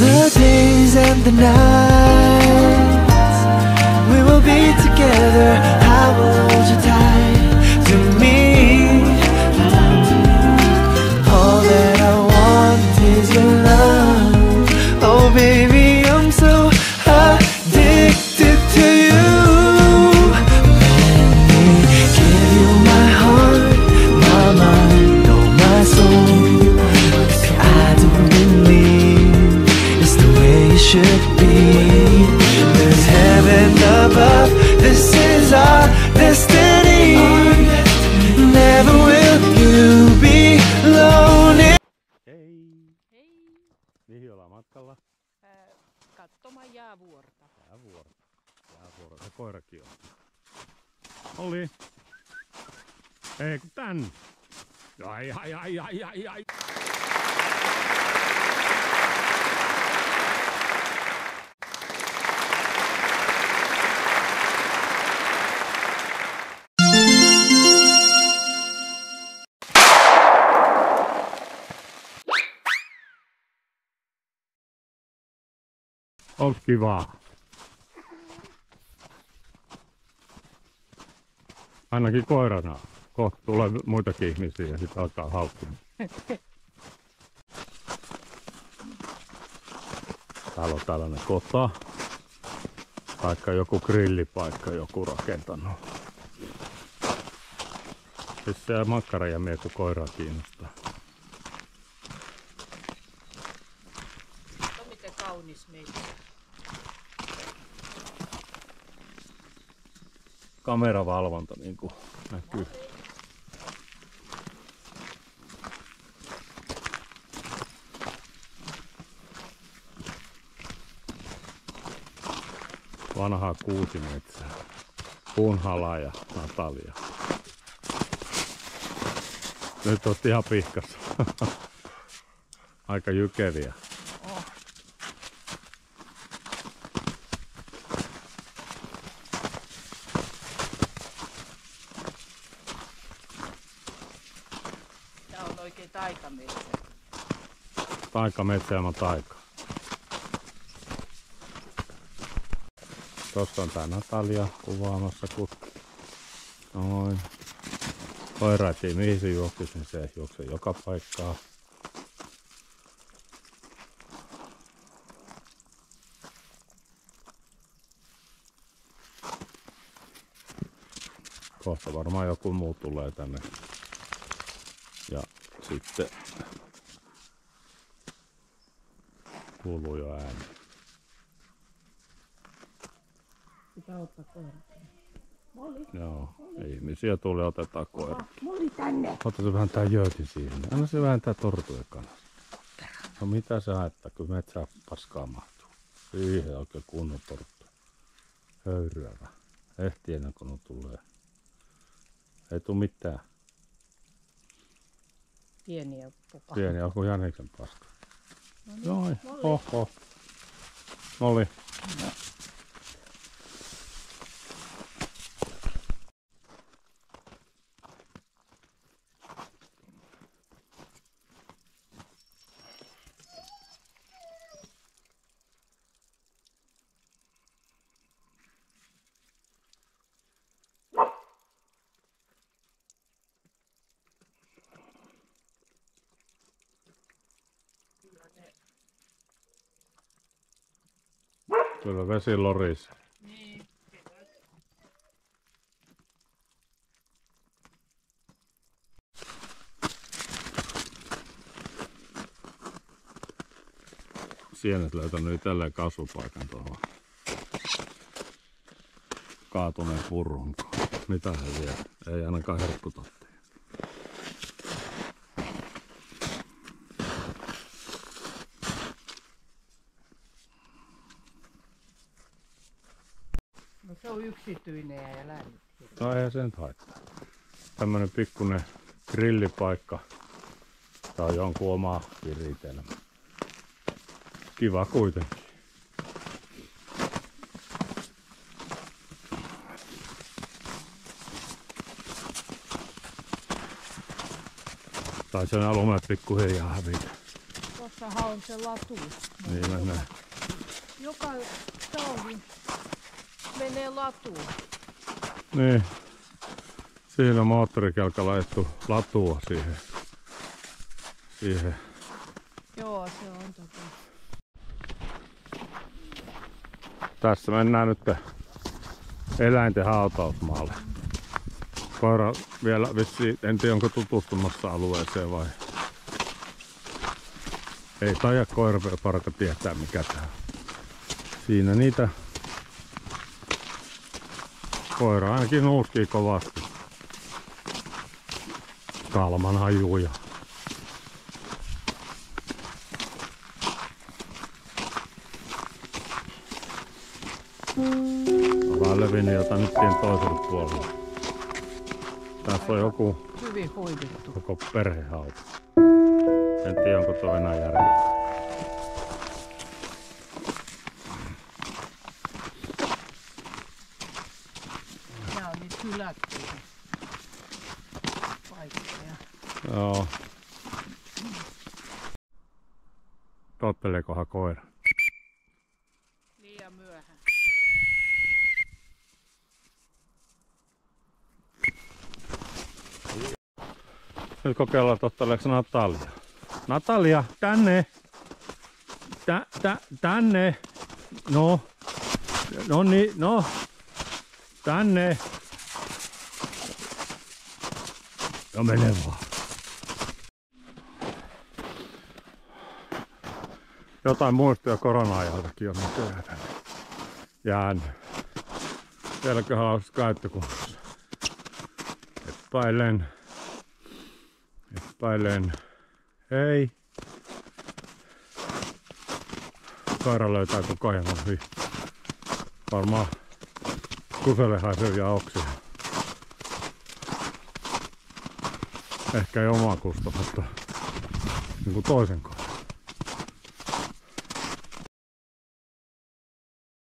the days and the nights we will be together. I will hold you tight to me. All that I want is your love. Oh baby, I'm so addicted to you. Let me give you my heart, my mind, oh my soul. I do believe it's the way it should be. There's heaven above, this is our destiny. Never will you be lonely. Hei! Hei! Mihin ollaan matkalla? Katsomaan jäävuorta. Jäävuoro. Se koirakin on. Oli. Ei kun tän. Ai. On kivaa. Ainakin koirana. Kohta tulee muitakin ihmisiä ja sitten alkaa haukkumaan. Täällä on tällainen kota. Taikka joku grillipaikka joku rakentanut. Siis se makkara ja mie kun koiraa kiinnostaa. On miten kaunis meitä. Kameravalvonta niin kuin näkyy. Vanhaa kuusimetsää. Punhala ja Natalia. Nyt on ihan pihkas. Aika jykeviä. Tää on oikein taikametsä. Taikametsä ilman taikaa. Tuossa on tää Natalia kuvaamassa noin. Koira ei tiedä mihin se juoksisi, niin se juoksee joka paikkaan. Kohta varmaan joku muu tulee tänne. Ja sitten kuuluu jo ääni. Pitää ottaa koira. Joo, ihmisiä tulee, otetaan koira. Molli tänne! Ota se vähän tää jöötin siihen. Anna se vähän tää tortujen kanssa. No mitä sä ajattaa, kun metsää paskaa mahtuu? Siihen oikein kunnon torttu. Höyryävä. Ehti ennen kuin tulee. Ei tuu mitään. Pieniä pupa. Pieni, onko Jäniksen paska? Noin, oho. Molli. Kyllä vesi lorisee. Niin. Sienet löytänyt itselleen kasvupaikan tuohon kaatuneen purrunkoon. Mitä he vie? Ei ainakaan herkkutotteja. No se on yksityinen ja eläimet. No ei se nyt haittaa. Tämmönen pikkunen grillipaikka. Tää on jonkun oma viritelmä. Kiva kuitenkin. Tai sen alumeet pikkuhiljaa hävitä. Tuossahan on se latu. Niin menee. Joka talvi menee latuun. Niin. Siinä on moottorikelka laittu latua siihen. Joo, se on Tässä mennään nyt eläinten hautausmaalle. Koira vielä vissiin, en tiedä onko tutustumassa alueeseen vai... Ei taida koiraparka tietää mikä tää on. Siinä niitä... Koira ainakin nuuskii kovasti. Kalman hajuja. Ollaan Leviniota nyt tien toiselle puolelle. Tässä on joku hyvin hoidettu. koko perhehauta. En tiedä onko tuo enää järkeä. Nämä on niitä hylättyjä paikkoja. Joo. Totteleekohan koira? Liian myöhään. Nyt kokeillaan totteleeko Natalia. Natalia, tänne! Tänne! No! No niin, no! Tänne! No mene vaan. Jotain muistoja korona-ajaltakin on nyt jäänyt. Vieläköhän olisi käyttökunnossa. Epäilen. Hei. Koira löytää koko ajan ohi. Varmaan kuselle haisevia oksia. Ehkä ei omaa kusta, mutta niin kuin toisen kohdalla.